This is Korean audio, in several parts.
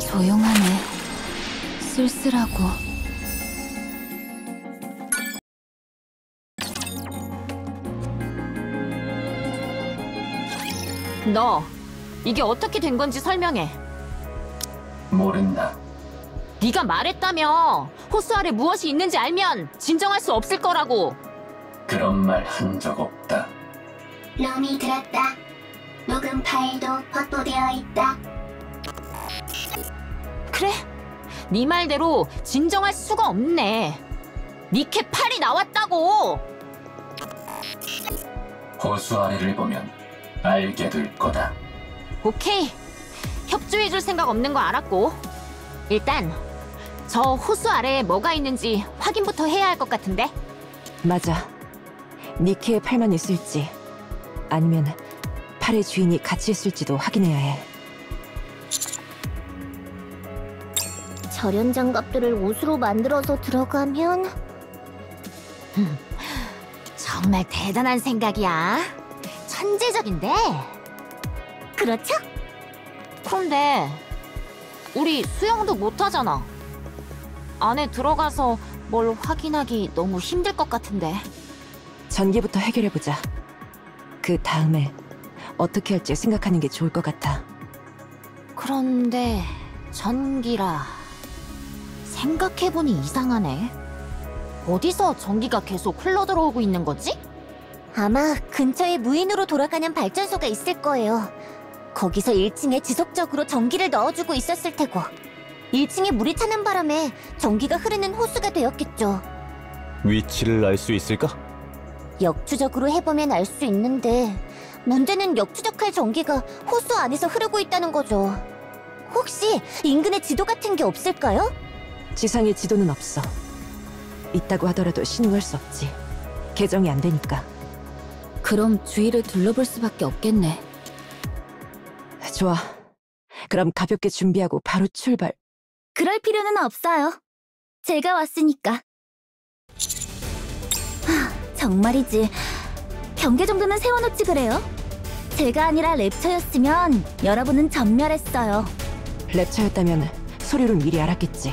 조용하네. 쓸쓸하고. 너, 이게 어떻게 된 건지 설명해. 모른다. 네가 말했다며. 호수 아래 무엇이 있는지 알면 진정할 수 없을 거라고. 그런 말 한 적 없다. 럼이 들었다. 녹음 파일도 확보되어 있다. 그래, 네 말대로 진정할 수가 없네. 니케 팔이 나왔다고. 호수 아래를 보면 알게 될 거다. 오케이, 협조해줄 생각 없는 거 알았고, 일단 저 호수 아래에 뭐가 있는지 확인부터 해야 할 것 같은데? 맞아. 니케의 팔만 있을지 아니면 팔의 주인이 같이 있을지도 확인해야 해. 절연 장갑들을 옷으로 만들어서 들어가면... 정말 대단한 생각이야. 천재적인데? 그렇죠? 그런데 우리 수영도 못하잖아. 안에 들어가서 뭘 확인하기 너무 힘들 것 같은데. 전기부터 해결해보자. 그 다음에 어떻게 할지 생각하는 게 좋을 것 같아. 그런데 전기라... 생각해보니 이상하네. 어디서 전기가 계속 흘러들어오고 있는 거지? 아마 근처에 무인으로 돌아가는 발전소가 있을 거예요. 거기서 1층에 지속적으로 전기를 넣어주고 있었을 테고 1층에 물이 차는 바람에 전기가 흐르는 호수가 되었겠죠. 위치를 알 수 있을까? 역추적으로 해보면 알 수 있는데 문제는 역추적할 전기가 호수 안에서 흐르고 있다는 거죠. 혹시 인근에 지도 같은 게 없을까요? 지상에 지도는 없어. 있다고 하더라도 신용할 수 없지. 개정이 안 되니까. 그럼 주위를 둘러볼 수밖에 없겠네. 좋아. 그럼 가볍게 준비하고 바로 출발. 그럴 필요는 없어요. 제가 왔으니까. 정말이지. 경계 정도는 세워놓지 그래요? 제가 아니라 랩처였으면 여러분은 전멸했어요. 랩처였다면 소리로 미리 알았겠지.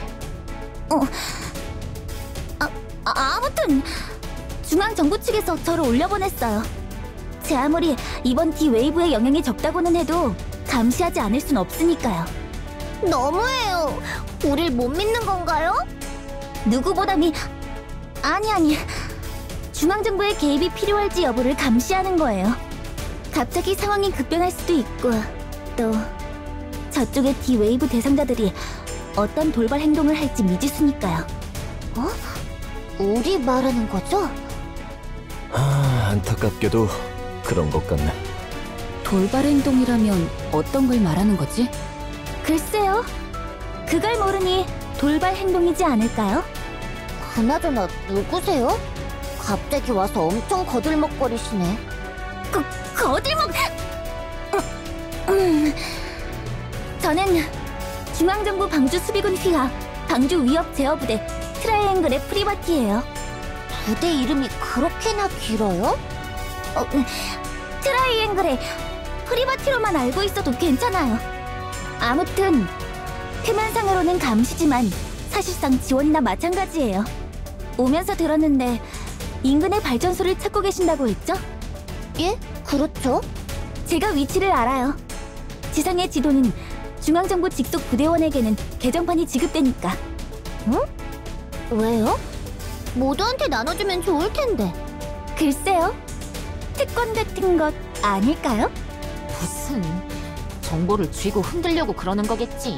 아무튼 중앙정부 측에서 저를 올려보냈어요. 제 아무리 이번 D-웨이브의 영향이 적다고는 해도 감시하지 않을 순 없으니까요. 너무해요. 우릴 못 믿는 건가요? 누구보다 아니. 중앙정부의 개입이 필요할지 여부를 감시하는 거예요. 갑자기 상황이 급변할 수도 있고 또 저쪽의 D-웨이브 대상자들이 어떤 돌발 행동을 할지 미지수니까요. 우리 말하는 거죠? 안타깝게도 그런 것 같네. 돌발 행동이라면 어떤 걸 말하는 거지? 글쎄요. 그걸 모르니 돌발 행동이지 않을까요? 그나저나 누구세요? 갑자기 와서 엄청 거들먹거리시네. 거들먹! 저는 중앙정부 방주 수비군 휘하 방주 위협 제어부대 트라이앵글의 프리바티예요. 부대 이름이 그렇게나 길어요? 트라이앵글의 프리바티로만 알고 있어도 괜찮아요. 아무튼 표면상으로는 감시지만 사실상 지원이나 마찬가지예요. 오면서 들었는데 인근의 발전소를 찾고 계신다고 했죠? 예, 그렇죠. 제가 위치를 알아요. 지상의 지도는 중앙정부 직속 부대원에게는 개정판이 지급되니까. 응? 왜요? 모두한테 나눠주면 좋을 텐데. 글쎄요. 특권 같은 것 아닐까요? 무슨 정보를 쥐고 흔들려고 그러는 거겠지.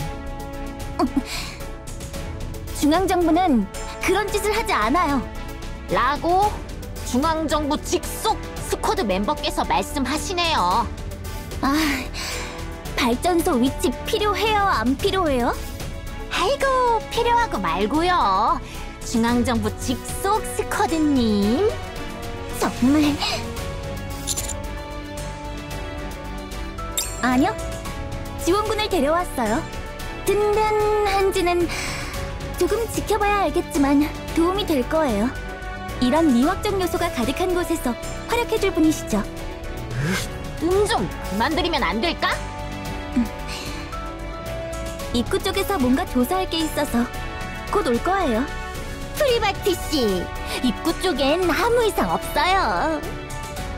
중앙정부는 그런 짓을 하지 않아요. 라고 중앙정부 직속 스쿼드 멤버께서 말씀하시네요. 발전소 위치 필요해요? 안 필요해요? 아이고, 필요하고 말고요. 중앙정부 직속 스쿼드님. 정말... 아니요. 지원군을 데려왔어요. 든든한지는 조금 지켜봐야 알겠지만 도움이 될 거예요. 이런 미확정 요소가 가득한 곳에서 활약해줄 분이시죠. 좀 그만 들이면 안 될까? 입구 쪽에서 뭔가 조사할 게 있어서 곧 올 거예요. 프리바티 씨, 입구 쪽엔 아무 이상 없어요.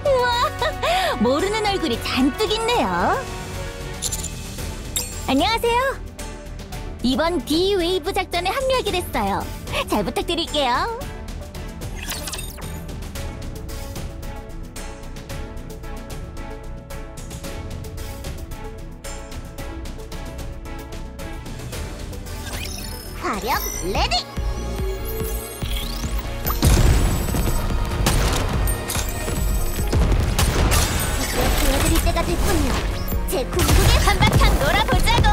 우와, 모르는 얼굴이 잔뜩 있네요. 안녕하세요. 이번 D-웨이브 작전에 합류하게 됐어요. 잘 부탁드릴게요. 화력 레디! 드디어 보여드릴 때가 됐군요. 제 궁극에 한바탕 놀아보자고!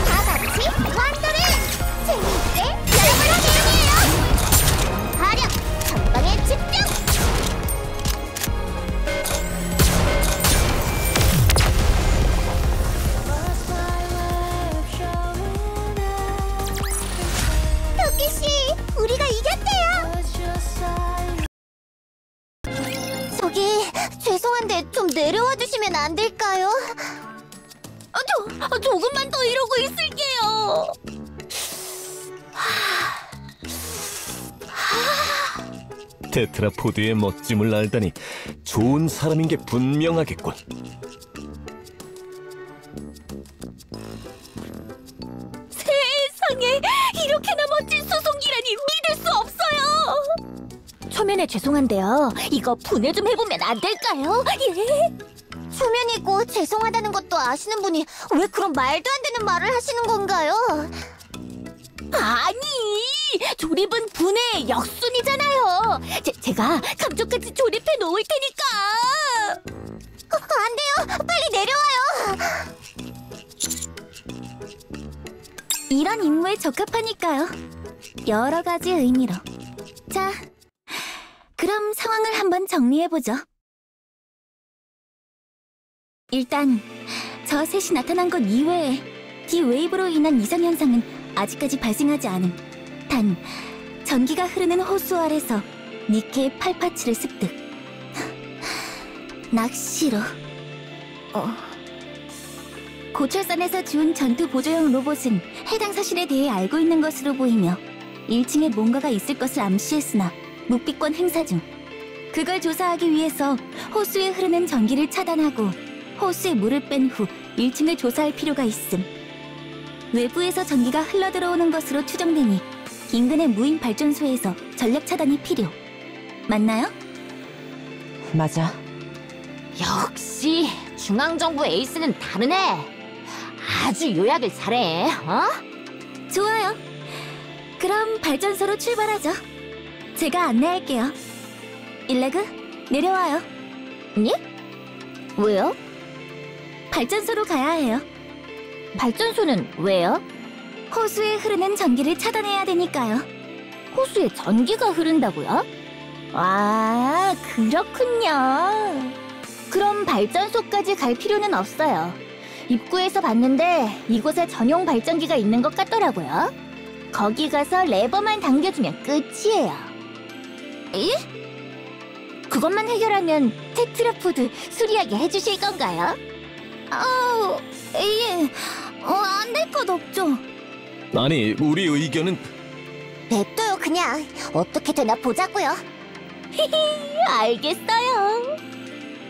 다 같이 완도를! 재미있게 여러분 함께해요! 화력! 전방에 집중! 토끼씨, 우리가 이겼대요! 저기, 죄송한데 좀 내려와 주시면 안 될까요? 조금만 더 이러고 있을게요! 테트라포드의 멋짐을 알다니 좋은 사람인 게 분명하겠군. 세상에, 이렇게나 멋진 수송기라니 믿을 수 없어요! 초면에 죄송한데요. 이거 분해 좀 해보면 안 될까요? 예? 초면이고 죄송하다는 것도 아시는 분이 왜 그런 말도 안 되는 말을 하시는 건가요? 아니, 조립은 분해의 역순이잖아요. 제가 감쪽같이 조립해 놓을 테니까. 안 돼요. 빨리 내려와요. 이런 임무에 적합하니까요. 여러 가지 의미로. 자, 그럼 상황을 한번 정리해보죠. 일단 저 셋이 나타난 것 이외에 D-웨이브로 인한 이상현상은 아직까지 발생하지 않음. 단, 전기가 흐르는 호수 아래서 니케의 팔파츠를 습득. 낚시로. 고철산에서 주운 전투 보조용 로봇은 해당 사실에 대해 알고 있는 것으로 보이며 1층에 뭔가가 있을 것을 암시했으나 묵비권 행사 중. 그걸 조사하기 위해서 호수에 흐르는 전기를 차단하고 호수에 물을 뺀 후 1층을 조사할 필요가 있음. 외부에서 전기가 흘러들어오는 것으로 추정되니 인근의 무인 발전소에서 전력 차단이 필요. 맞나요? 맞아. 역시 중앙정부 에이스는 다르네. 아주 요약을 잘해, 어? 좋아요. 그럼 발전소로 출발하죠. 제가 안내할게요. 일레그, 내려와요. 예? 왜요? 발전소로 가야 해요. 발전소는 왜요? 호수에 흐르는 전기를 차단해야 되니까요. 호수에 전기가 흐른다고요? 아, 그렇군요. 그럼 발전소까지 갈 필요는 없어요. 입구에서 봤는데 이곳에 전용 발전기가 있는 것 같더라고요. 거기 가서 레버만 당겨주면 끝이에요. 예? 그것만 해결하면 테트라포드 수리하게 해주실 건가요? 예. 안 될 것 없죠. 아니, 우리 의견은 냅둬요, 그냥. 어떻게 되나 보자고요. 알겠어요.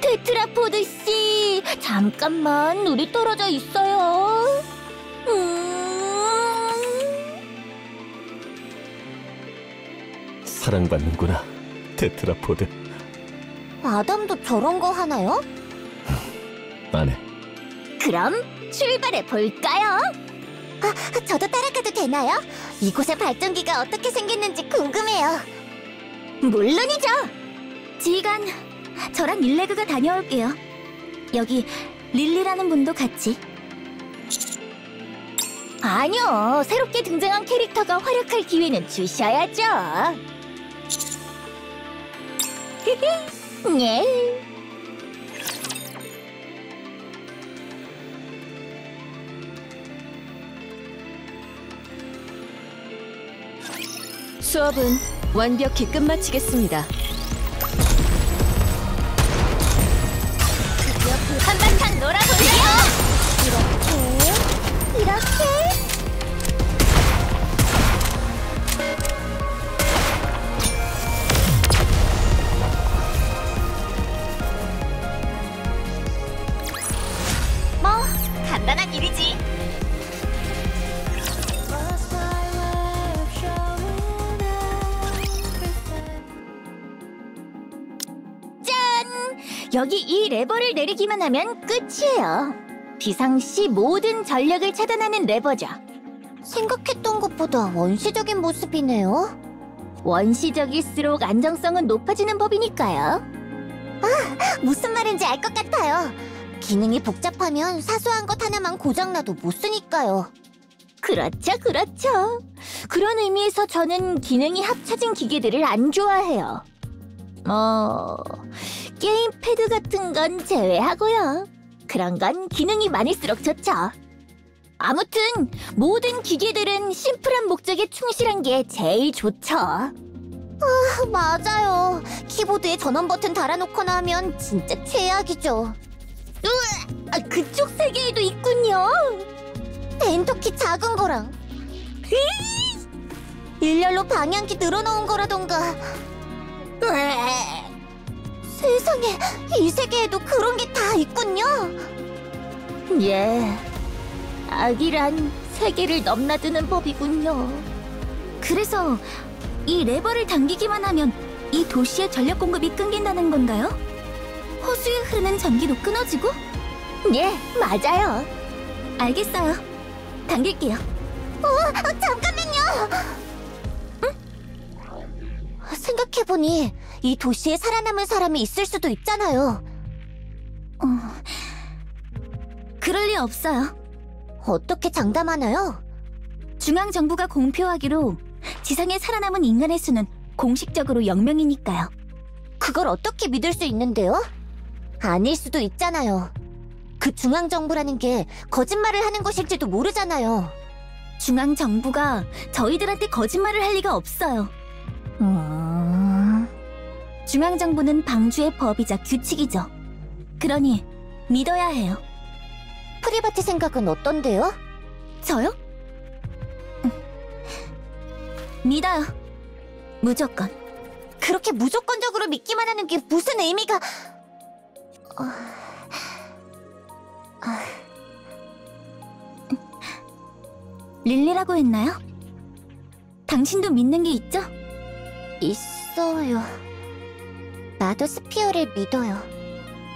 테트라포드 씨, 잠깐만 우리 떨어져 있어요. 사랑받는구나, 테트라포드. 아담도 저런 거 하나요? 안 해. 그럼 출발해 볼까요? 저도 따라가도 되나요? 이곳의 발전기가 어떻게 생겼는지 궁금해요. 물론이죠. 지휘관, 저랑 일레그가 다녀올게요. 여기 릴리라는 분도 같이. 아니요, 새롭게 등장한 캐릭터가 활약할 기회는 주셔야죠. 예. 수업은 완벽히 끝마치겠습니다. 해야지. 짠! 여기 이 레버를 내리기만 하면 끝이에요. 비상시 모든 전력을 차단하는 레버죠. 생각했던 것보다 원시적인 모습이네요. 원시적일수록 안정성은 높아지는 법이니까요. 아, 무슨 말인지 알 것 같아요. 기능이 복잡하면 사소한 것 하나만 고장나도 못 쓰니까요. 그렇죠, 그렇죠. 그런 의미에서 저는 기능이 합쳐진 기계들을 안 좋아해요. 게임 패드 같은 건 제외하고요. 그런 건 기능이 많을수록 좋죠. 아무튼 모든 기계들은 심플한 목적에 충실한 게 제일 좋죠. 맞아요. 키보드에 전원 버튼 달아놓거나 하면 진짜 최악이죠. 그쪽 세계에도 있군요. 엔터키 작은 거랑 일렬로 방향키 늘어놓은 거라던가. 세상에, 이 세계에도 그런 게 다 있군요. 예, 악이란 세계를 넘나드는 법이군요. 그래서 이 레버를 당기기만 하면 이 도시의 전력 공급이 끊긴다는 건가요? 호수에 흐르는 전기도 끊어지고? 예, 맞아요. 알겠어요. 당길게요. 잠깐만요. 생각해보니 이 도시에 살아남은 사람이 있을 수도 있잖아요. 그럴 리 없어요. 어떻게 장담하나요? 중앙정부가 공표하기로 지상에 살아남은 인간의 수는 공식적으로 0명이니까요. 그걸 어떻게 믿을 수 있는데요? 아닐 수도 있잖아요. 그 중앙정부라는 게 거짓말을 하는 것일지도 모르잖아요. 중앙정부가 저희들한테 거짓말을 할 리가 없어요. 중앙정부는 방주의 법이자 규칙이죠. 그러니 믿어야 해요. 프리바티 생각은 어떤데요? 저요? 믿어요. 무조건. 그렇게 무조건적으로 믿기만 하는 게 무슨 의미가... 릴리라고 했나요? 당신도 믿는 게 있죠? 있어요. 마더스피어를 믿어요.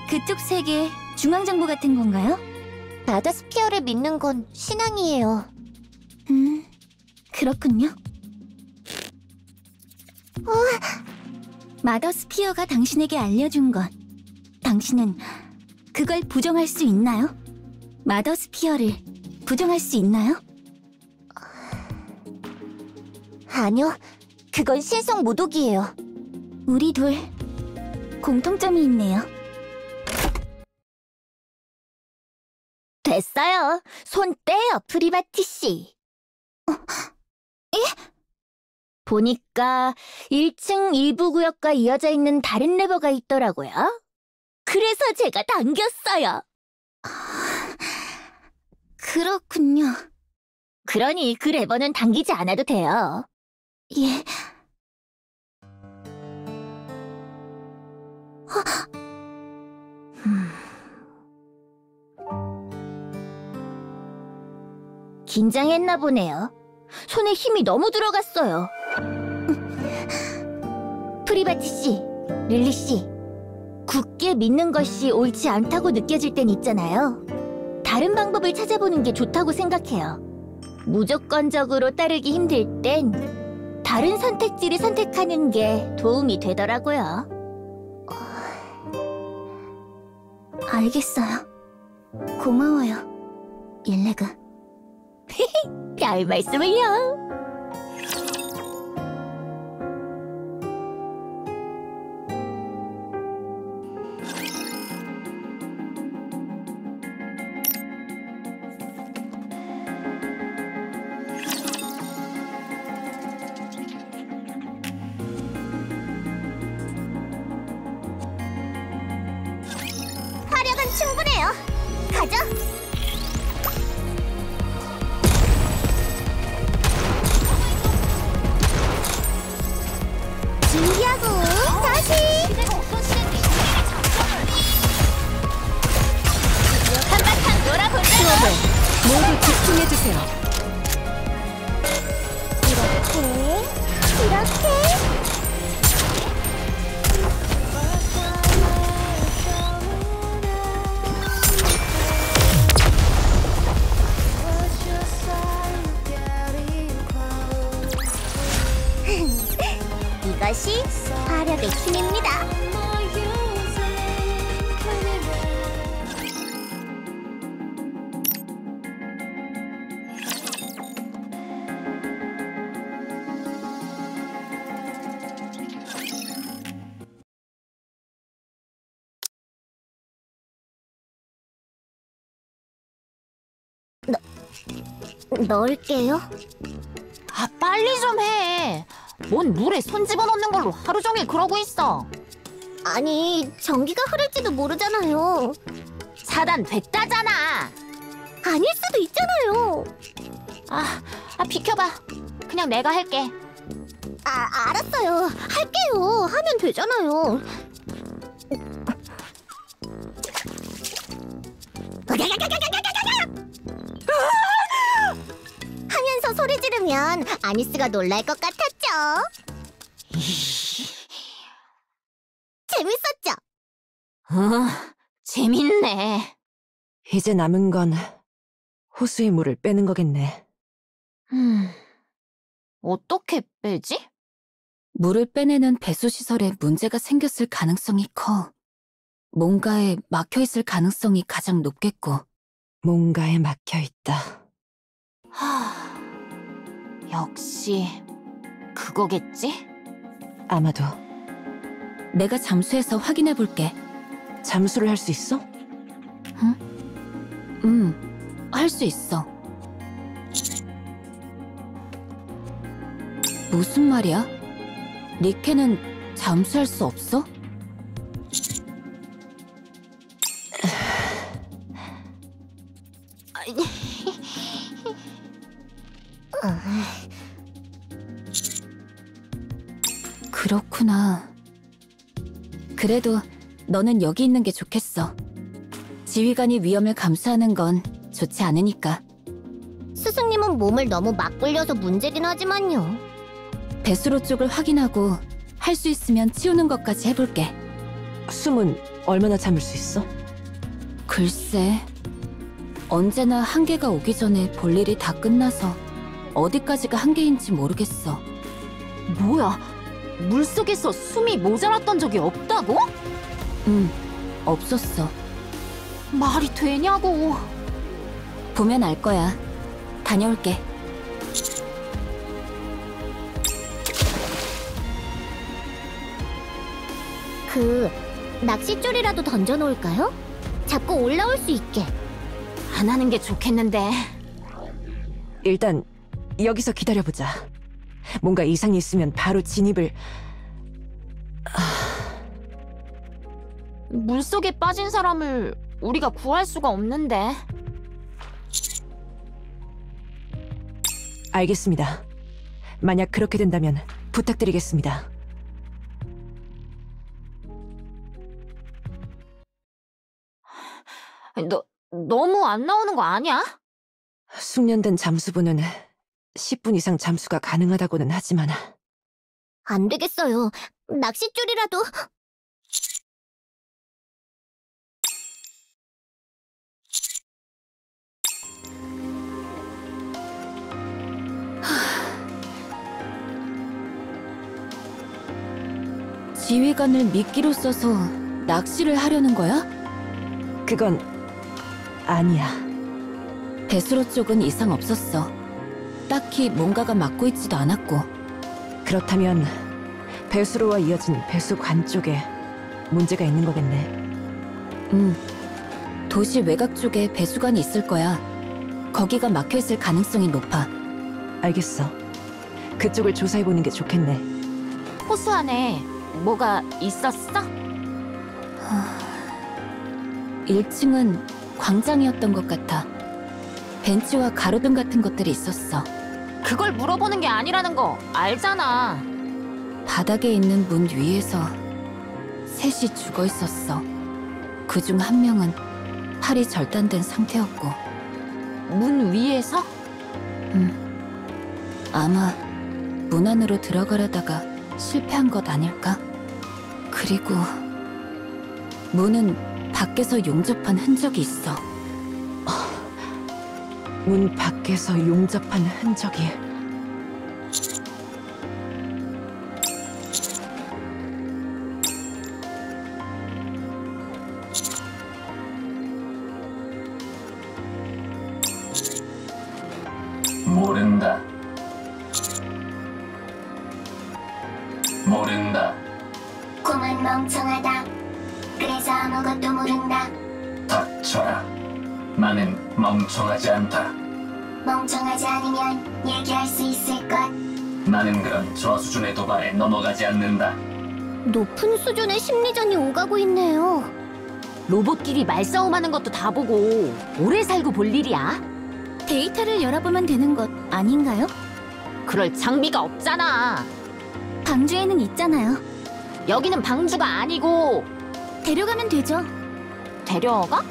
그쪽 세계 중앙정부 같은 건가요? 마더스피어를 믿는 건 신앙이에요. 그렇군요. 마더스피어가 당신에게 알려준 것, 당신은 그걸 부정할 수 있나요? 마더스피어를 부정할 수 있나요? 아니요, 그건 신성 모독이에요. 우리 둘 공통점이 있네요. 됐어요. 손 떼요, 프리바티 씨. 예? 보니까 1층 일부 구역과 이어져 있는 다른 레버가 있더라고요. 그래서 제가 당겼어요. 그렇군요. 그러니 그 레버는 당기지 않아도 돼요. 예. 긴장했나 보네요. 손에 힘이 너무 들어갔어요. 프리바티 씨, 릴리 씨, 굳게 믿는 것이 옳지 않다고 느껴질 땐 있잖아요. 다른 방법을 찾아보는 게 좋다고 생각해요. 무조건적으로 따르기 힘들 땐 다른 선택지를 선택하는 게 도움이 되더라고요. 알겠어요. 고마워요, 일레그. 별 말씀을요. 화력은 충분해요. 가죠. 준비하고 다시. 한바탕 놀아보자. 모두 집중해주세요. 이렇게. 이것이 화력의 힘입니다. 넣을게요. 아, 빨리 좀 해. 뭔 물에 손 집어넣는 걸로 하루 종일 그러고 있어. 아니, 전기가 흐를지도 모르잖아요. 차단됐다잖아. 아닐 수도 있잖아요. 비켜봐. 그냥 내가 할게. 알았어요. 할게요. 하면 되잖아요. 하면서 소리 지르면 아니스가 놀랄 것 같았죠? 재밌었죠? 재밌네. 이제 남은 건 호수의 물을 빼는 거겠네. 어떻게 빼지? 물을 빼내는 배수시설에 문제가 생겼을 가능성이 커. 뭔가에 막혀있을 가능성이 가장 높겠고. 뭔가에 막혀있다. 역시 그거겠지? 아마도. 내가 잠수해서 확인해볼게. 잠수를 할 수 있어? 할 수 있어. 무슨 말이야? 니케는 잠수할 수 없어? 그렇구나. 그래도 너는 여기 있는 게 좋겠어. 지휘관이 위험을 감수하는 건 좋지 않으니까. 스승님은 몸을 너무 막 불려서 문제긴 하지만요. 배수로 쪽을 확인하고 할 수 있으면 치우는 것까지 해볼게. 숨은 얼마나 참을 수 있어? 글쎄, 언제나 한계가 오기 전에 볼 일이 다 끝나서 어디까지가 한계인지 모르겠어. 뭐야? 물속에서 숨이 모자랐던 적이 없다고? 없었어. 말이 되냐고. 보면 알 거야. 다녀올게. 낚싯줄이라도 던져놓을까요? 잡고 올라올 수 있게. 안 하는 게 좋겠는데. 일단 여기서 기다려보자. 뭔가 이상이 있으면 바로 진입을... 물속에 빠진 사람을 우리가 구할 수가 없는데. 알겠습니다. 만약 그렇게 된다면 부탁드리겠습니다. 너무 안 나오는 거 아니야? 숙련된 잠수부는 10분 이상 잠수가 가능하다고는 하지만 안 되겠어요. 낚싯줄이라도... 지휘관을 미끼로 써서 낚시를 하려는 거야? 그건 아니야. 배수로 쪽은 이상 없었어. 딱히 뭔가가 막고 있지도 않았고. 그렇다면 배수로와 이어진 배수관 쪽에 문제가 있는 거겠네. 도시 외곽 쪽에 배수관이 있을 거야. 거기가 막혀있을 가능성이 높아. 알겠어. 그쪽을 조사해보는 게 좋겠네. 호수 안에 뭐가 있었어? 1층은 광장이었던 것 같아. 벤치와 가로등 같은 것들이 있었어. 그걸 물어보는 게 아니라는 거 알잖아. 바닥에 있는 문 위에서 셋이 죽어 있었어. 그중 한 명은 팔이 절단된 상태였고. 문 위에서? 아마 문 안으로 들어가려다가 실패한 것 아닐까? 그리고 문은 밖에서 용접한 흔적이 있어. 문 밖에서 용접한 흔적이. 모른다. 모른다. 꿈은 멍청하다. 그래서 아무것도 모른다. 닥쳐라. 나는 멍청하지 않다. 멍청하지 않으면 얘기할 수 있을 것. 나는 그런 저수준의 도발에 넘어가지 않는다. 높은 수준의 심리전이 오가고 있네요. 로봇끼리 말싸움하는 것도 다 보고 오래 살고 볼 일이야? 데이터를 열어보면 되는 것 아닌가요? 그럴 장비가 없잖아. 방주에는 있잖아요. 여기는 방주가 아니고. 데려가면 되죠. 데려가?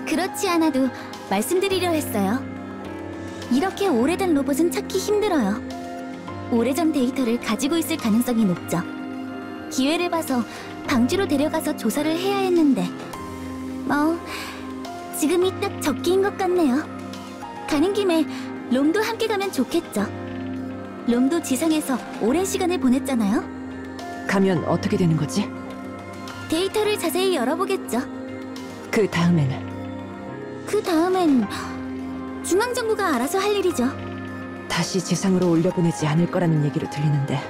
그렇지 않아도 말씀드리려 했어요. 이렇게 오래된 로봇은 찾기 힘들어요. 오래전 데이터를 가지고 있을 가능성이 높죠. 기회를 봐서 방주로 데려가서 조사를 해야 했는데 지금이 딱 적기인 것 같네요. 가는 김에 롬도 함께 가면 좋겠죠. 롬도 지상에서 오랜 시간을 보냈잖아요. 가면 어떻게 되는 거지? 데이터를 자세히 열어보겠죠. 그 다음에는? 그 다음엔 중앙정부가 알아서 할 일이죠. 다시 지상으로 올려보내지 않을 거라는 얘기로 들리는데.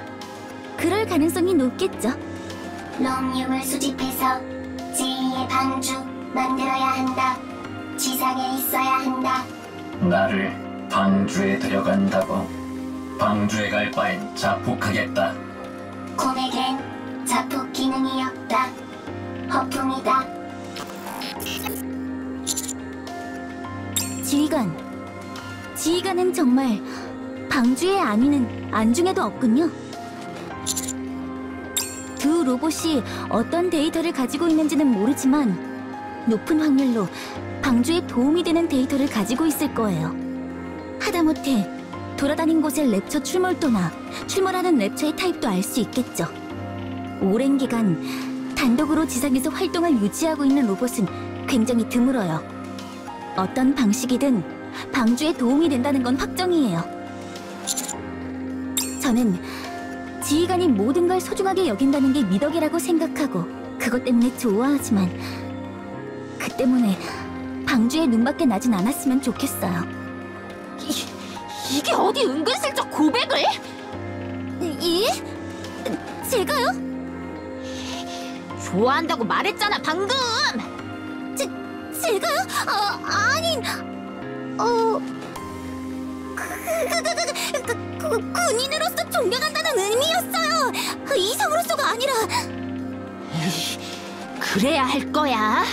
그럴 가능성이 높겠죠. 롬유물 수집해서 제2의 방주 만들어야 한다. 지상에 있어야 한다. 나를 방주에 데려간다고. 방주에 갈 바엔 자폭하겠다. 곰에겐 자폭 기능이 없다. 허풍이다. 지휘관은 정말 방주의 안위는 안중에도 없군요. 두 로봇이 어떤 데이터를 가지고 있는지는 모르지만 높은 확률로 방주에 도움이 되는 데이터를 가지고 있을 거예요. 하다못해 돌아다닌 곳의 랩처 출몰도나 출몰하는 랩처의 타입도 알 수 있겠죠. 오랜 기간 단독으로 지상에서 활동을 유지하고 있는 로봇은 굉장히 드물어요. 어떤 방식이든 방주에 도움이 된다는 건 확정이에요. 저는 지휘관이 모든 걸 소중하게 여긴다는 게 미덕이라고 생각하고 그것 때문에 좋아하지만 그 때문에 방주에 눈밖에 나진 않았으면 좋겠어요. 이게 어디 은근슬쩍 고백을? 예? 제가요? 좋아한다고 말했잖아 방금! 제가요? 군인으로서 존경한다는 의미였어요. 이성으로서가 아니라. 그래야 할 거야.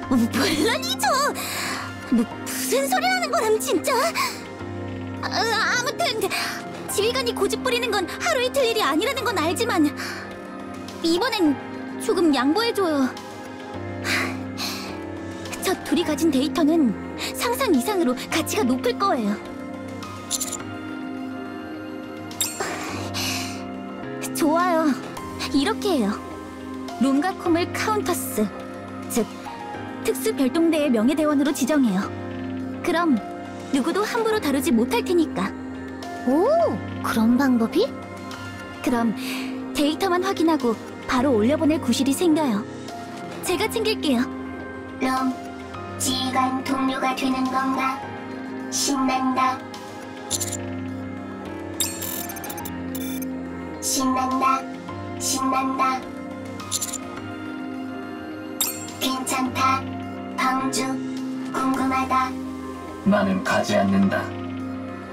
물론이죠. 무슨 소리 하는 거람 진짜. 아무튼 지휘관이 고집 부리는 건 하루 이틀 일이 아니라는 건 알지만 이번엔 조금 양보해줘요. 저 둘이 가진 데이터는 상상 이상으로 가치가 높을 거예요. 좋아요. 이렇게 해요. 롬과 콤을 카운터스, 즉 특수 별동대의 명예대원으로 지정해요. 그럼 누구도 함부로 다루지 못할 테니까. 오, 그런 방법이? 그럼 데이터만 확인하고 바로 올려보낼 구실이 생겨요. 제가 챙길게요. 롬, 지휘관 동료가 되는 건가? 신난다. 신난다. 신난다. 괜찮다. 방주, 궁금하다. 나는 가지 않는다.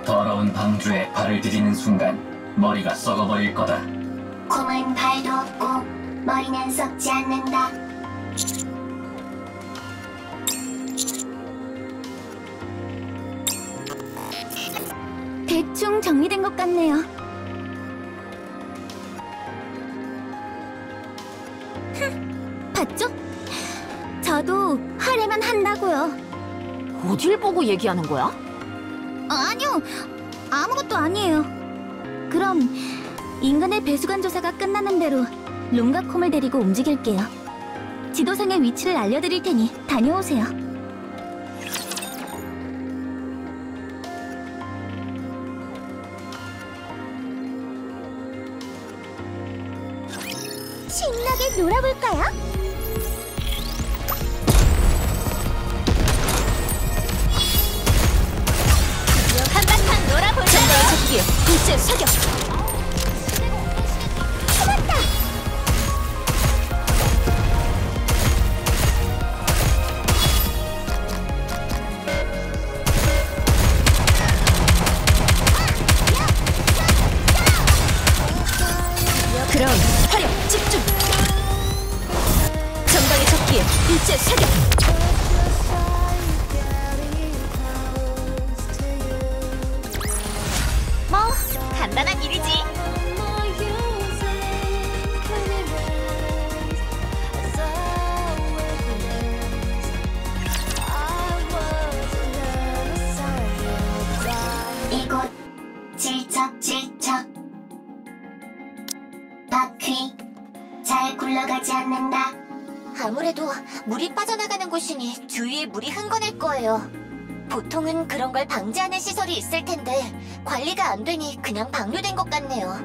더러운 방주에 발을 디디는 순간 머리가 썩어버릴 거다. 곰은 발도 없고 머리는 썩지 않는다. 대충 정리된 것 같네요. 봤죠? 저도 하려면 한다고요. 어딜 보고 얘기하는 거야? 아니요, 아무것도 아니에요. 그럼 인간의 배수관 조사가 끝나는 대로 롱가콤을 데리고 움직일게요. 지도상의 위치를 알려드릴 테니 다녀오세요. 신나게 놀아볼까요? 한바탕 놀아볼래? 저기에 일제 사격! 찾았다! 그럼 화력 집중! 전방의 적기에 일제 사격! 뭐 간단한 일이지. 이곳 질척질척 바퀴 잘 굴러가지 않는다. 아무래도 물이 빠져나가는 곳이니 주위에 물이 흥건할 거예요. 보통은 그런 걸 방지하는 시설이 있을 텐데 관리가 안 되니 그냥 방류된 것 같네요.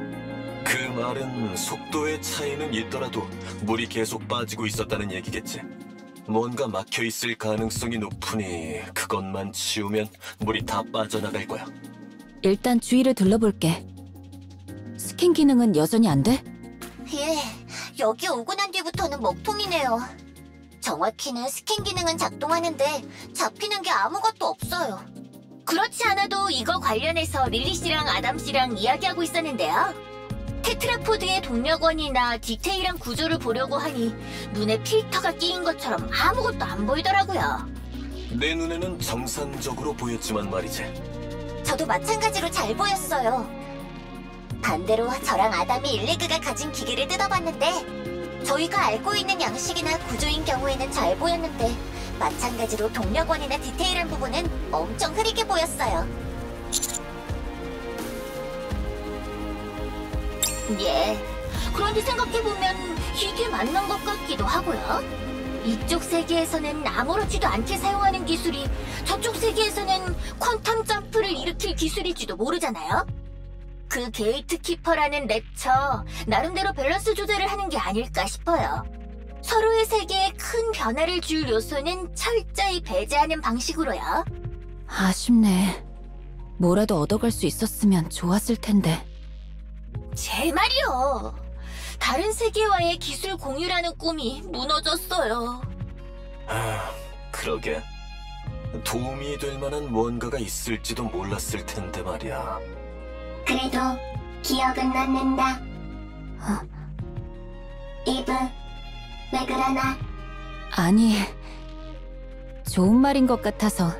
그 말은 속도의 차이는 있더라도 물이 계속 빠지고 있었다는 얘기겠지. 뭔가 막혀 있을 가능성이 높으니 그것만 치우면 물이 다 빠져나갈 거야. 일단 주위를 둘러볼게. 스캔 기능은 여전히 안 돼? 예, 여기 오고 난 뒤부터는 먹통이네요. 정확히는 스캔 기능은 작동하는데 잡히는 게 아무것도 없어요. 그렇지 않아도 이거 관련해서 릴리 씨랑 아담 씨랑 이야기하고 있었는데요. 테트라포드의 동력원이나 디테일한 구조를 보려고 하니 눈에 필터가 끼인 것처럼 아무것도 안 보이더라고요. 내 눈에는 정상적으로 보였지만 말이지. 저도 마찬가지로 잘 보였어요. 반대로 저랑 아담이 일리그가 가진 기계를 뜯어봤는데 저희가 알고 있는 양식이나 구조인 경우에는 잘 보였는데 마찬가지로 동력원이나 디테일한 부분은 엄청 흐리게 보였어요. 예, 그런데 생각해보면 이게 맞는 것 같기도 하고요. 이쪽 세계에서는 아무렇지도 않게 사용하는 기술이 저쪽 세계에서는 퀀텀 점프를 일으킬 기술일지도 모르잖아요. 그 게이트키퍼라는 렉처 나름대로 밸런스 조절을 하는 게 아닐까 싶어요. 서로의 세계에 큰 변화를 줄 요소는 철저히 배제하는 방식으로요. 아쉽네. 뭐라도 얻어갈 수 있었으면 좋았을 텐데. 제 말이요. 다른 세계와의 기술 공유라는 꿈이 무너졌어요. 그러게. 도움이 될 만한 뭔가가 있을지도 몰랐을 텐데 말이야. 그래도 기억은 남는다. 이브, 왜 그러나? 아니, 좋은 말인 것 같아서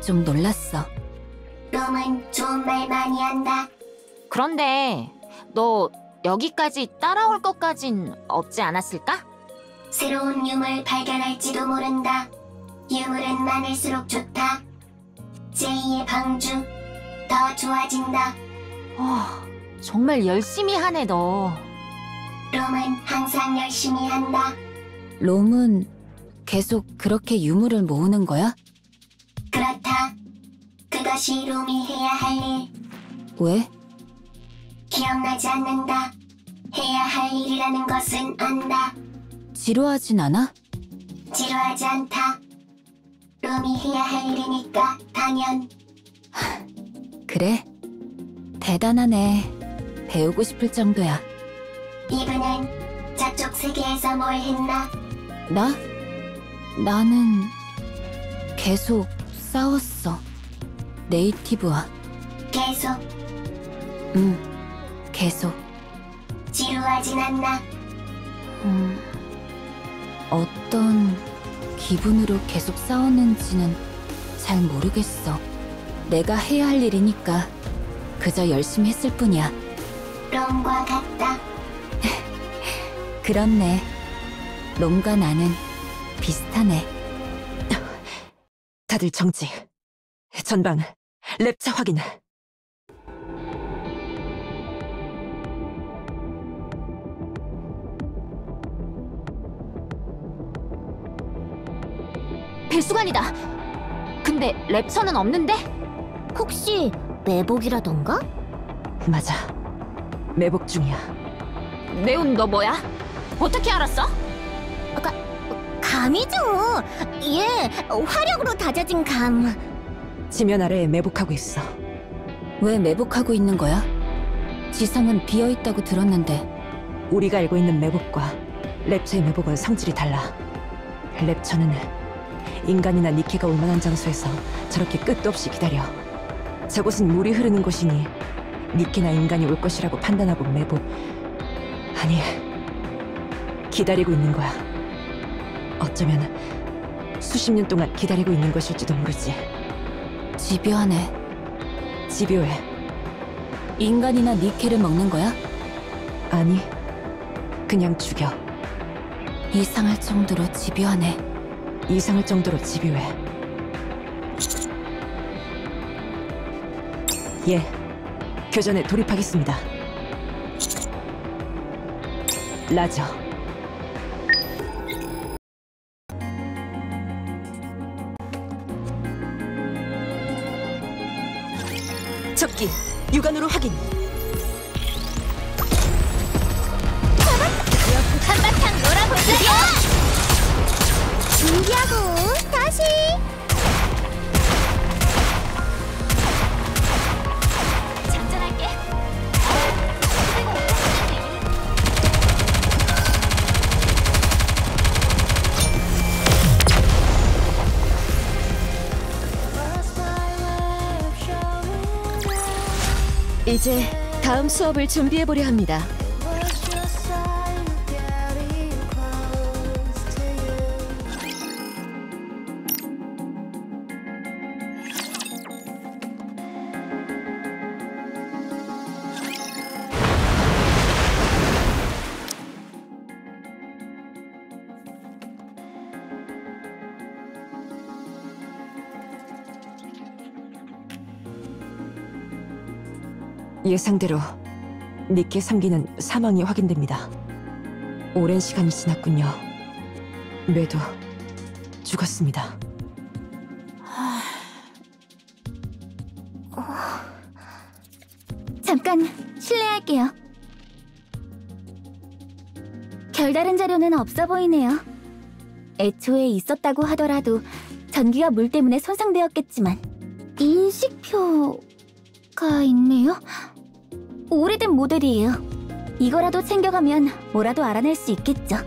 좀 놀랐어. 롬은 좋은 말 많이 한다. 그런데 너 여기까지 따라올 것까진 없지 않았을까? 새로운 유물 발견할지도 모른다. 유물은 많을수록 좋다. 제2의 방주, 더 좋아진다. 정말 열심히 하네 너. 롬은 항상 열심히 한다. 롬은 계속 그렇게 유물을 모으는 거야? 그렇다. 그것이 롬이 해야 할 일. 왜? 기억나지 않는다. 해야 할 일이라는 것은 안다. 지루하진 않아? 지루하지 않다. 롬이 해야 할 일이니까 당연. 그래? 대단하네. 배우고 싶을 정도야. 이브는 저쪽 세계에서 뭘 했나? 나는 계속 싸웠어. 네이티브와. 계속 계속. 지루하진 않나? 어떤 기분으로 계속 싸웠는지는 잘 모르겠어. 내가 해야 할 일이니까 그저 열심히 했을 뿐이야. 롬과 같다. 그렇네. 롬과 나는 비슷하네. 다들 정지. 전방 랩차 확인. 배수관이다. 근데 랩처는 없는데? 혹시 매복이라던가? 맞아. 매복 중이야. 네온 너 뭐야? 어떻게 알았어? 감이죠. 예, 화력으로 다져진 감. 지면 아래에 매복하고 있어. 왜 매복하고 있는 거야? 지상은 비어있다고 들었는데. 우리가 알고 있는 매복과 랩처의 매복은 성질이 달라. 랩처는 인간이나 니케가 올 만한 장소에서 저렇게 끝도 없이 기다려. 저곳은 물이 흐르는 곳이니 니케나 인간이 올 것이라고 판단하고 매복... 아니, 기다리고 있는 거야. 어쩌면 수십 년 동안 기다리고 있는 것일지도 모르지. 집요하네. 집요해. 인간이나 니케를 먹는 거야? 아니, 그냥 죽여. 이상할 정도로 집요하네. 이상할 정도로 집요해. 예, 교전에 돌입하겠습니다. 라저. 적기, 육안으로 확인. 한바탕 놀아볼까요? 준비하고 다시. 장전할게. 이제 다음 수업을 준비해보려 합니다. 예상대로 니케 3기는 사망이 확인됩니다. 오랜 시간이 지났군요. 뇌도 죽었습니다. 잠깐 실례할게요. 별다른 자료는 없어 보이네요. 애초에 있었다고 하더라도 전기가 물 때문에 손상되었겠지만 인식표가 있네요. 오래된 모델이에요. 이거라도 챙겨가면 뭐라도 알아낼 수 있겠죠.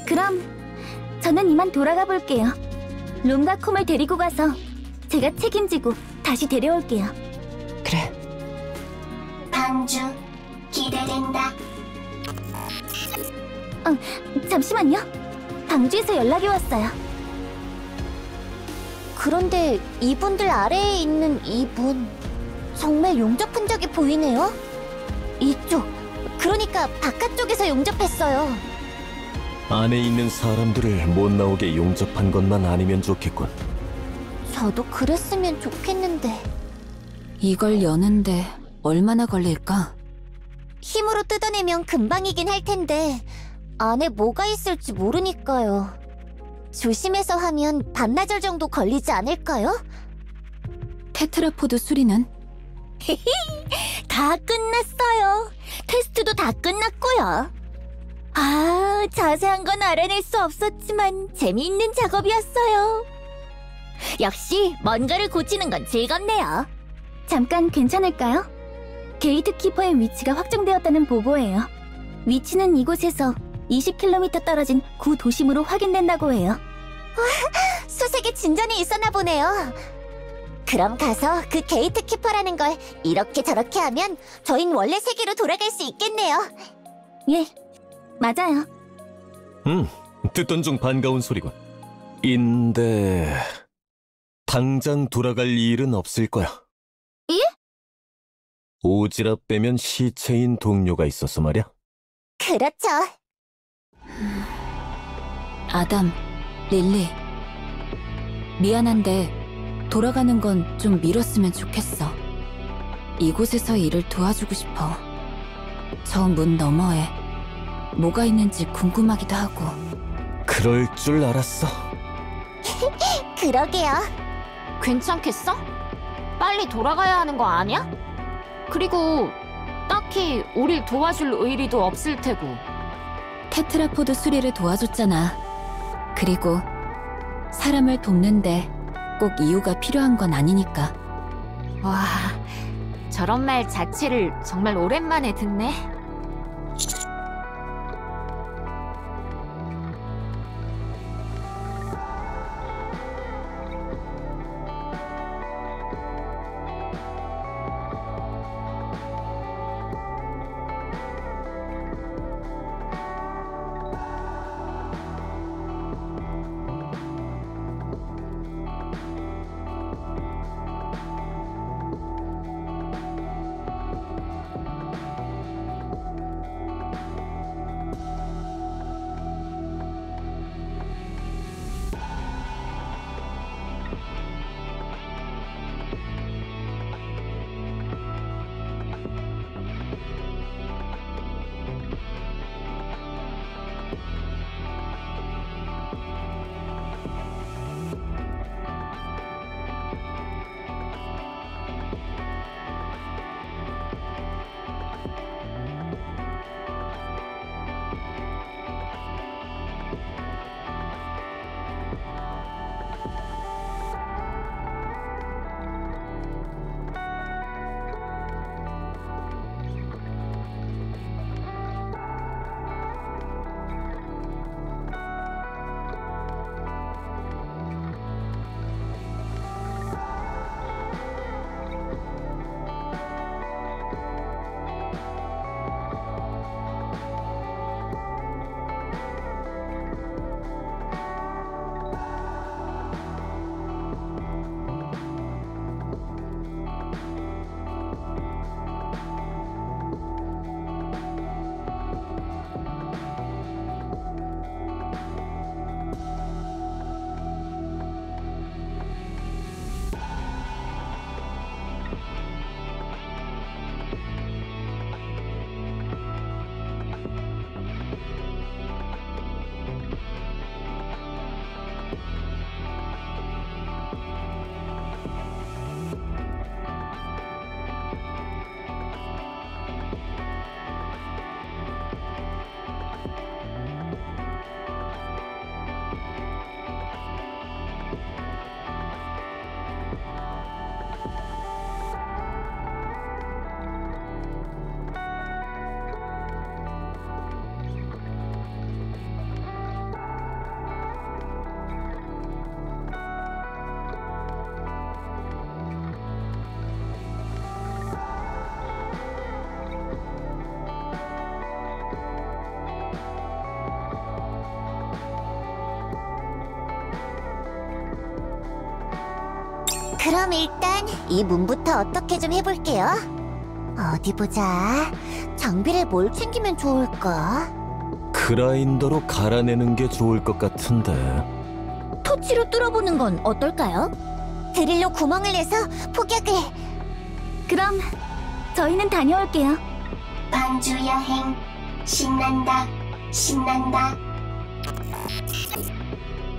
그럼 저는 이만 돌아가 볼게요. 롬과 콤을 데리고 가서 제가 책임지고 다시 데려올게요. 그래. 방주 기대된다. 잠시만요. 방주에서 연락이 왔어요. 그런데 이분들 아래에 있는 이분 정말 용접 흔적이 보이네요. 이쪽, 그러니까 바깥쪽에서 용접했어요. 안에 있는 사람들을 못 나오게 용접한 것만 아니면 좋겠군. 저도 그랬으면 좋겠는데. 이걸 여는데 얼마나 걸릴까? 힘으로 뜯어내면 금방이긴 할 텐데 안에 뭐가 있을지 모르니까요. 조심해서 하면 반나절 정도 걸리지 않을까요? 테트라포드 수리는? 다 끝났어요. 테스트도 다 끝났고요. 아, 자세한 건 알아낼 수 없었지만 재미있는 작업이었어요. 역시 뭔가를 고치는 건 즐겁네요. 잠깐 괜찮을까요? 게이트 키퍼의 위치가 확정되었다는 보고예요. 위치는 이곳에서 20km 떨어진 구 도심으로 확인된다고 해요. 와, 수색에 진전이 있었나 보네요. 그럼 가서 그 게이트 키퍼라는 걸 이렇게 저렇게 하면 저흰 원래 세계로 돌아갈 수 있겠네요. 예, 맞아요. 듣던 중 반가운 소리군. 인데... 당장 돌아갈 일은 없을 거야. 예? 오지랖 빼면 시체인 동료가 있어서 말이야. 그렇죠. 아담, 릴리, 미안한데 돌아가는 건 좀 미뤘으면 좋겠어. 이곳에서 일을 도와주고 싶어. 저 문 너머에 뭐가 있는지 궁금하기도 하고. 그럴 줄 알았어. 그러게요. 괜찮겠어? 빨리 돌아가야 하는 거 아니야? 그리고 딱히 우릴 도와줄 의리도 없을 테고. 테트라포드 수리를 도와줬잖아. 그리고 사람을 돕는데 꼭 이유가 필요한 건 아니니까. 와, 저런 말 자체를 정말 오랜만에 듣네. 그럼 일단 이 문부터 어떻게 좀 해볼게요. 어디 보자. 장비를 뭘 챙기면 좋을까? 그라인더로 갈아내는 게 좋을 것 같은데. 토치로 뚫어보는 건 어떨까요? 드릴로 구멍을 내서 폭약을. 그럼 저희는 다녀올게요. 반주 여행 신난다 신난다.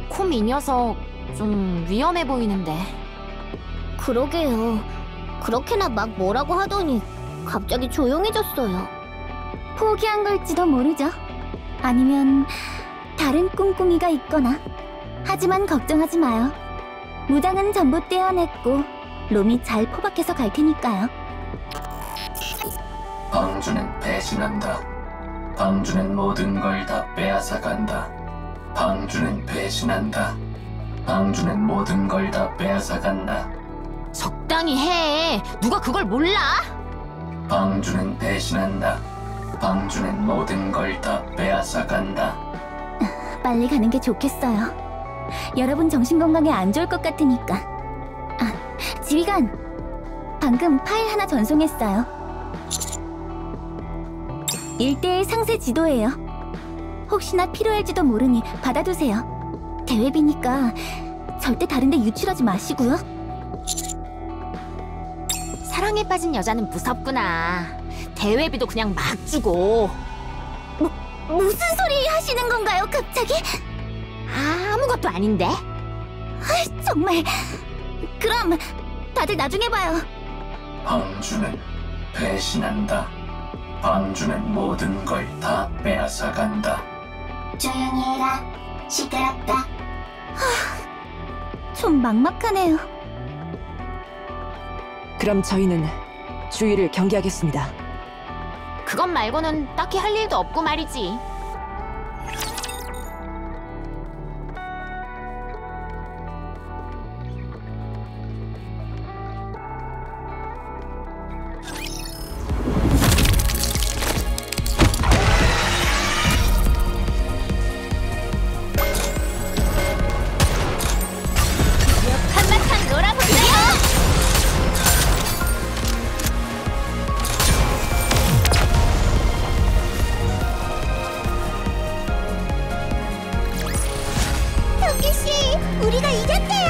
콤 이 녀석 좀 위험해 보이는데. 그러게요. 그렇게나 막 뭐라고 하더니 갑자기 조용해졌어요. 포기한 걸지도 모르죠. 아니면 다른 꿍꿍이가 있거나. 하지만 걱정하지 마요. 무장은 전부 떼어냈고 롬이 잘 포박해서 갈 테니까요. 방주는 배신한다. 방주는 모든 걸 다 빼앗아 간다. 방주는 배신한다. 방주는 모든 걸 다 빼앗아 간다. 적당히 해. 누가 그걸 몰라? 방주는 배신한다. 방주는 모든 걸 다 빼앗아 간다. 빨리 가는 게 좋겠어요. 여러분 정신건강에 안 좋을 것 같으니까. 아, 지휘관! 방금 파일 하나 전송했어요. 1대1 상세 지도예요. 혹시나 필요할지도 모르니 받아두세요. 대회비니까 절대 다른데 유출하지 마시고요. 사랑에 빠진 여자는 무섭구나. 대회비도 그냥 막 주고. 무슨 소리 하시는 건가요, 갑자기? 아무것도 아닌데? 정말. 그럼 다들 나중에 봐요. 방주는 배신한다. 방주는 모든 걸 다 빼앗아간다. 조용히 해라. 시끄럽다. 좀 막막하네요. 그럼 저희는 주의를 경계하겠습니다. 그것 말고는 딱히 할 일도 없고 말이지. 한바탕 놀아볼래요? 토끼씨, 우리가 이겼대요.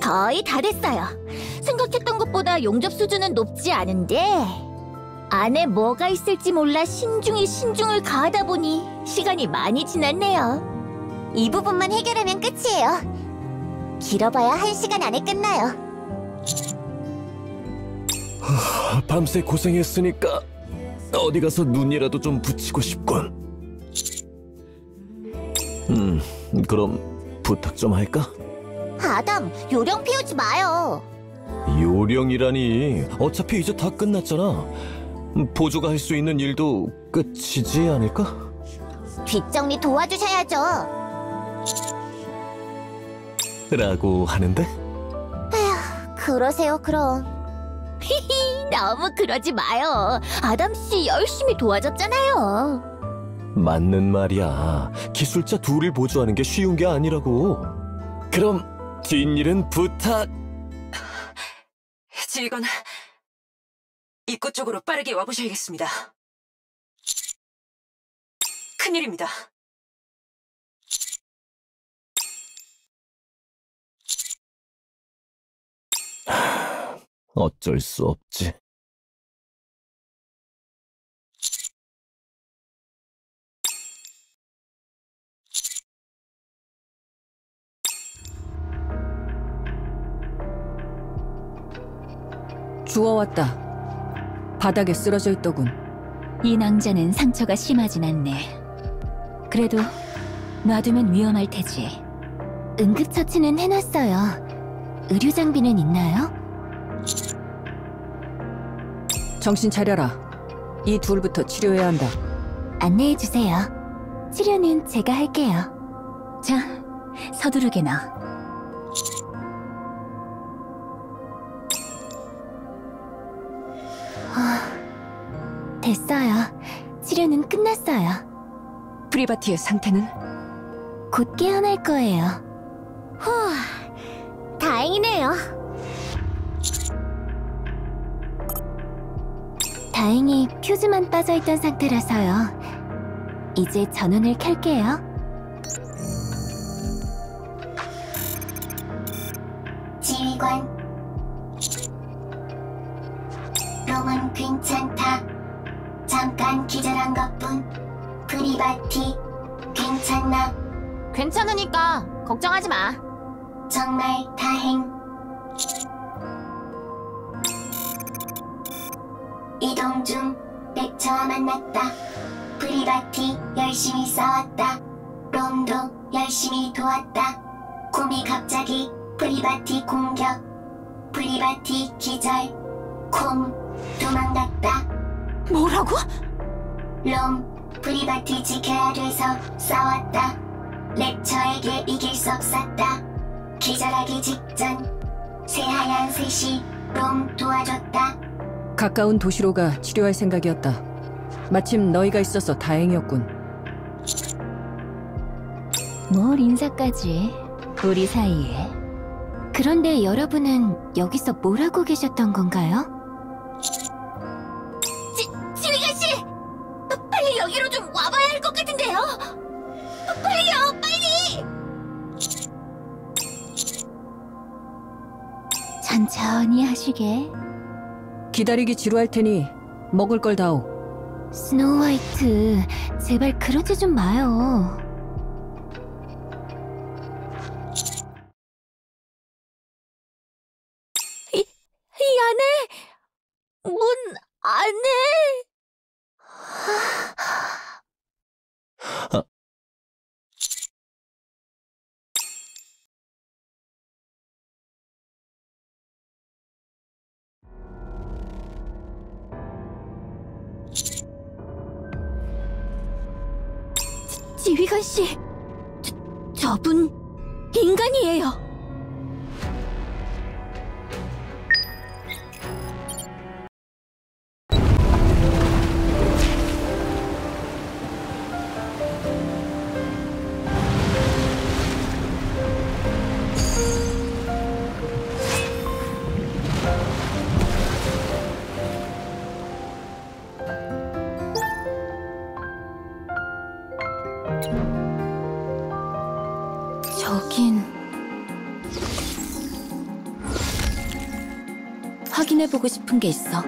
거의 다 됐어요. 생각했던 것보다 용접 수준은 높지 않은데 안에 뭐가 있을지 몰라 신중을 가하다 보니 시간이 많이 지났네요. 이 부분만 해결하면 끝이에요. 길어봐야 1시간 안에 끝나요. 밤새 고생했으니까 어디 가서 눈이라도 좀 붙이고 싶군. 그럼 부탁 좀 할까? 아담, 요령 피우지 마요. 요령이라니, 어차피 이제 다 끝났잖아. 보조가 할 수 있는 일도 끝이지 않을까? 뒷정리 도와주셔야죠. 라고 하는데? 그러세요, 그럼. 너무 그러지 마요. 아담씨 열심히 도와줬잖아요. 맞는 말이야. 기술자 둘을 보조하는 게 쉬운 게 아니라고. 그럼 뒷일은 부탁. 지휘관, 입구 쪽으로 빠르게 와보셔야겠습니다. 큰일입니다. 어쩔 수 없지. 주워왔다. 바닥에 쓰러져 있더군. 이 낭자는 상처가 심하진 않네. 그래도 놔두면 위험할 테지. 응급처치는 해놨어요. 의료 장비는 있나요? 정신 차려라. 이 둘부터 치료해야 한다. 안내해주세요. 치료는 제가 할게요. 자, 서두르게 나. 됐어요. 치료는 끝났어요. 프리바티의 상태는? 곧 깨어날 거예요. 후, 다행이네요. 다행히 퓨즈만 빠져있던 상태라서요. 이제 전원을 켤게요. 지휘관. 롬은 괜찮다. 잠깐 기절한 것뿐. 프리바티, 괜찮나? 괜찮으니까 걱정하지 마. 정말 다행. 이동 중 렉처와 만났다. 프리바티 열심히 싸웠다. 롬도 열심히 도왔다. 곰이 갑자기 프리바티 공격. 프리바티 기절. 곰 도망갔다. 뭐라고? 롬 프리바티 지켜야 돼서 싸웠다. 렉처에게 이길 수 없었다. 기절하기 직전 새하얀 셋이 롬 도와줬다. 가까운 도시로 가 치료할 생각이었다. 마침 너희가 있어서 다행이었군. 뭘 인사까지, 우리 사이에. 그런데 여러분은 여기서 뭘 하고 계셨던 건가요? 지휘관 씨! 빨리 여기로 좀 와봐야 할 것 같은데요! 빨리요! 빨리! 천천히 하시게. 기다리기 지루할 테니 먹을 걸 다오. 스노우 화이트, 제발 그러지 좀 마요. 이 안에 문 안에 지휘관 씨, 저분 인간이에요. 저긴... 확인해보고 싶은 게 있어.